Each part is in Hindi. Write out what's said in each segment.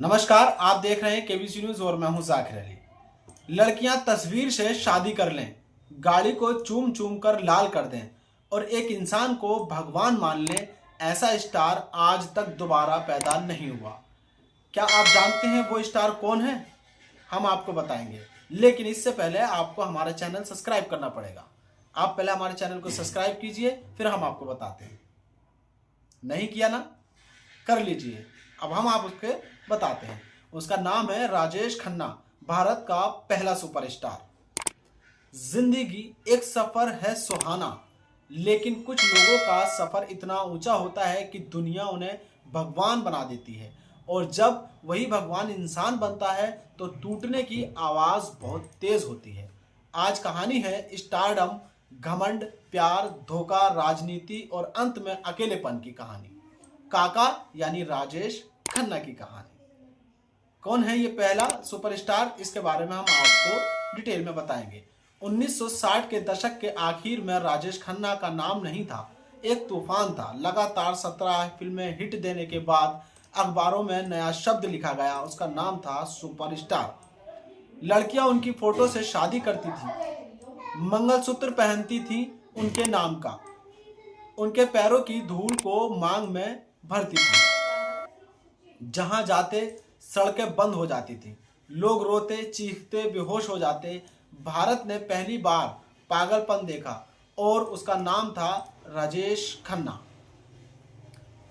नमस्कार, आप देख रहे हैं केबीसी न्यूज और मैं हूं जाकिर अली। लड़कियां तस्वीर से शादी कर लें, गाड़ी को चूम चूम कर लाल कर दें और एक इंसान को भगवान मान लें, ऐसा स्टार आज तक दोबारा पैदा नहीं हुआ। क्या आप जानते हैं वो स्टार कौन है? हम आपको बताएंगे, लेकिन इससे पहले आपको हमारा चैनल सब्सक्राइब करना पड़ेगा। आप पहले हमारे चैनल को सब्सक्राइब कीजिए, फिर हम आपको बताते हैं। नहीं किया ना? कर लीजिए। अब हम आप उसके बताते हैं। उसका नाम है राजेश खन्ना, भारत का पहला सुपरस्टार। जिंदगी एक सफर है सुहाना, लेकिन कुछ लोगों का सफर इतना ऊंचा होता है कि दुनिया उन्हें भगवान बना देती है, और जब वही भगवान इंसान बनता है तो टूटने की आवाज बहुत तेज होती है। आज कहानी है स्टारडम, घमंड, प्यार, धोखा, राजनीति और अंत में अकेलेपन की कहानी। काका यानी राजेश खन्ना की कहानी। कौन है ये पहला सुपरस्टार, इसके बारे में हम आपको डिटेल में बताएंगे। 1960 के दशक के आखिर में राजेश खन्ना का नाम नहीं था, एक तूफान था। लगातार 17 फिल्में हिट देने के बाद अखबारों में नया शब्द लिखा गया, उसका नाम था सुपरस्टार। लड़कियां उनकी फोटो से शादी करती थी, मंगलसूत्र पहनती थी उनके नाम का, उनके पैरों की धूल को मांग में भरती थी। जहां जाते सड़कें बंद हो जाती थी, लोग रोते, चीखते, बेहोश हो जाते। भारत ने पहली बार पागलपन देखा और उसका नाम था राजेश खन्ना।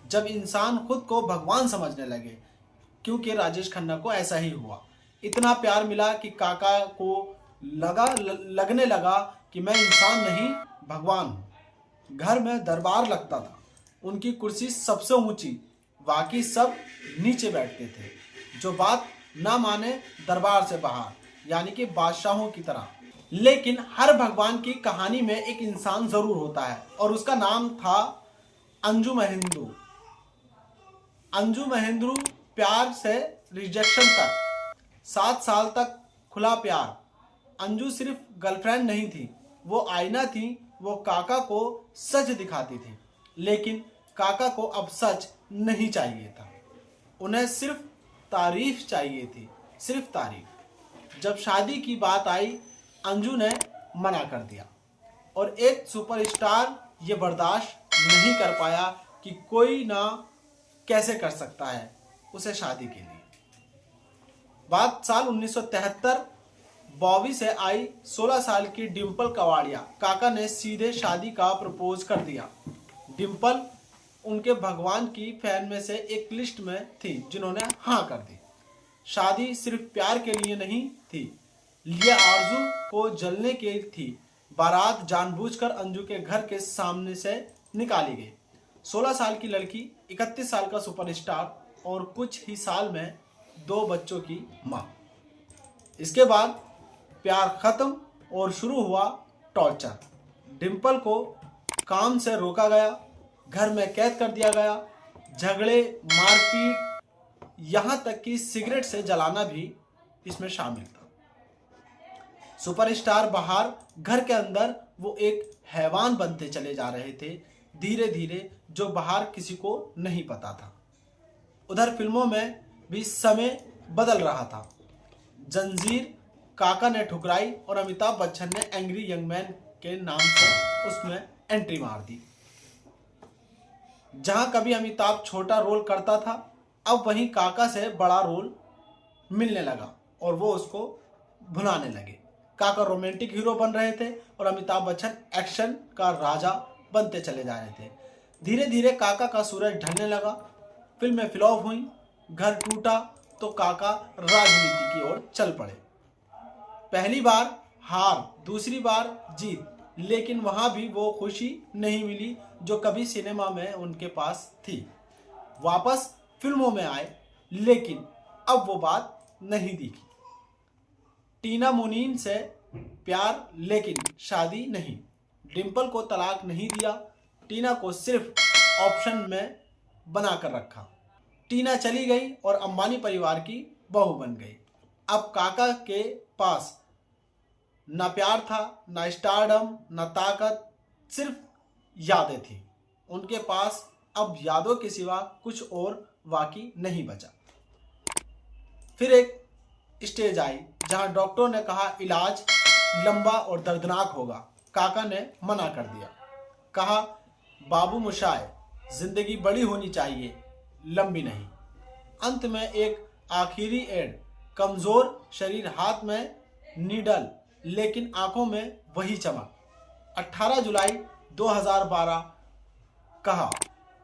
जब इंसान खुद को भगवान समझने लगे, क्योंकि राजेश खन्ना को ऐसा ही हुआ। इतना प्यार मिला कि काका को लगने लगा कि मैं इंसान नहीं, भगवान हूं। घर में दरबार लगता था, उनकी कुर्सी सबसे ऊंची, बाकी सब नीचे बैठते थे। जो बात ना माने दरबार से बाहर, यानी कि बादशाहों की तरह। लेकिन हर भगवान की कहानी में एक इंसान जरूर होता है, और उसका नाम था अंजू महेंद्रू। अंजू महेंद्रू, प्यार से रिजेक्शन तक, 7 साल तक खुला प्यार। अंजू सिर्फ गर्लफ्रेंड नहीं थी, वो आईना थी। वो काका को सच दिखाती थी, लेकिन काका को अब सच नहीं चाहिए था। उन्हें सिर्फ तारीफ चाहिए थी, सिर्फ तारीफ। जब शादी की बात आई, अंजू ने मना कर दिया, और एक सुपरस्टार ये बर्दाश्त नहीं कर पाया कि कोई ना कैसे कर सकता है उसे शादी के लिए। बात साल 1973 बॉबी से आई। 16 साल की डिम्पल कवाड़िया, काका ने सीधे शादी का प्रपोज कर दिया। डिम्पल उनके भगवान की फैन में से एक लिस्ट में थी जिन्होंने हाँ कर दी। शादी सिर्फ प्यार के लिए नहीं थी, ये आरजू को जलने की थी। बारात जानबूझकर अंजू के घर के सामने से निकाली गई। 16 साल की लड़की, 31 साल का सुपरस्टार, और कुछ ही साल में 2 बच्चों की मां। इसके बाद प्यार खत्म और शुरू हुआ टॉर्चर। डिम्पल को काम से रोका गया, घर में कैद कर दिया गया, झगड़े, मारपीट, यहां तक कि सिगरेट से जलाना भी इसमें शामिल था। सुपरस्टार बाहर, घर के अंदर वो एक हैवान बनते चले जा रहे थे, धीरे धीरे, जो बाहर किसी को नहीं पता था। उधर फिल्मों में भी समय बदल रहा था। जंजीर काका ने ठुकराई और अमिताभ बच्चन ने एंग्री यंग मैन के नाम से उसमें एंट्री मार दी। जहां कभी अमिताभ छोटा रोल करता था, अब वहीं काका से बड़ा रोल मिलने लगा और वो उसको भुलाने लगे। काका रोमांटिक हीरो बन रहे थे और अमिताभ बच्चन एक्शन का राजा बनते चले जा रहे थे। धीरे धीरे काका का सूरज ढलने लगा, फिल्में फ्लॉप हुई, घर टूटा, तो काका राजनीति की ओर चल पड़े। पहली बार हार, दूसरी बार जीत, लेकिन वहां भी वो खुशी नहीं मिली जो कभी सिनेमा में उनके पास थी। वापस फिल्मों में आए, लेकिन अब वो बात नहीं दिखी। टीना मुनीन से प्यार, लेकिन शादी नहीं। डिम्पल को तलाक नहीं दिया, टीना को सिर्फ ऑप्शन में बनाकर रखा। टीना चली गई और अंबानी परिवार की बहू बन गई। अब काका के पास ना प्यार था, ना स्टारडम, ना ताकत, सिर्फ यादें थी। उनके पास अब यादों के सिवा कुछ और बाकी नहीं बचा। फिर एक स्टेज आई जहां डॉक्टरों ने कहा इलाज लंबा और दर्दनाक होगा। काका ने मना कर दिया, कहा बाबू मोशाय, जिंदगी बड़ी होनी चाहिए, लंबी नहीं। अंत में एक आखिरी एड, कमजोर शरीर, हाथ में नीडल, लेकिन आंखों में वही चमक। 18 जुलाई 2012, कहा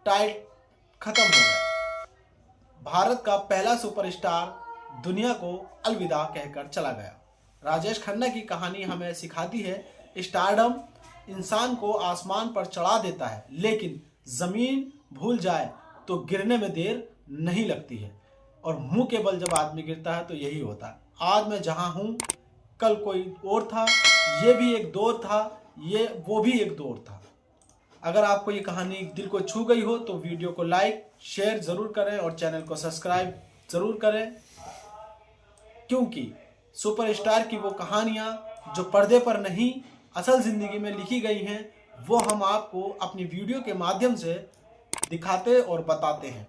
टाइट खत्म हो गया। भारत का पहला सुपरस्टार दुनिया को अलविदा कहकर चला गया। राजेश खन्ना की कहानी हमें सिखाती है, स्टारडम इंसान को आसमान पर चढ़ा देता है, लेकिन जमीन भूल जाए तो गिरने में देर नहीं लगती है। और मुंह के बल जब आदमी गिरता है तो यही होता है। आज मैं जहां हूं, कल कोई और था, ये भी एक दौर था, वो भी एक दौर था। अगर आपको ये कहानी दिल को छू गई हो तो वीडियो को लाइक शेयर जरूर करें और चैनल को सब्सक्राइब जरूर करें, क्योंकि सुपरस्टार की वो कहानियां जो पर्दे पर नहीं असल जिंदगी में लिखी गई हैं, वो हम आपको अपनी वीडियो के माध्यम से दिखाते और बताते हैं।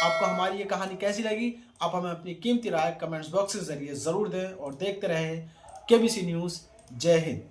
आपको हमारी ये कहानी कैसी लगी, आप हमें अपनी कीमती राय कमेंट्स बॉक्स के जरिए जरूर दें और देखते रहें केबीसी न्यूज़। जय हिंद।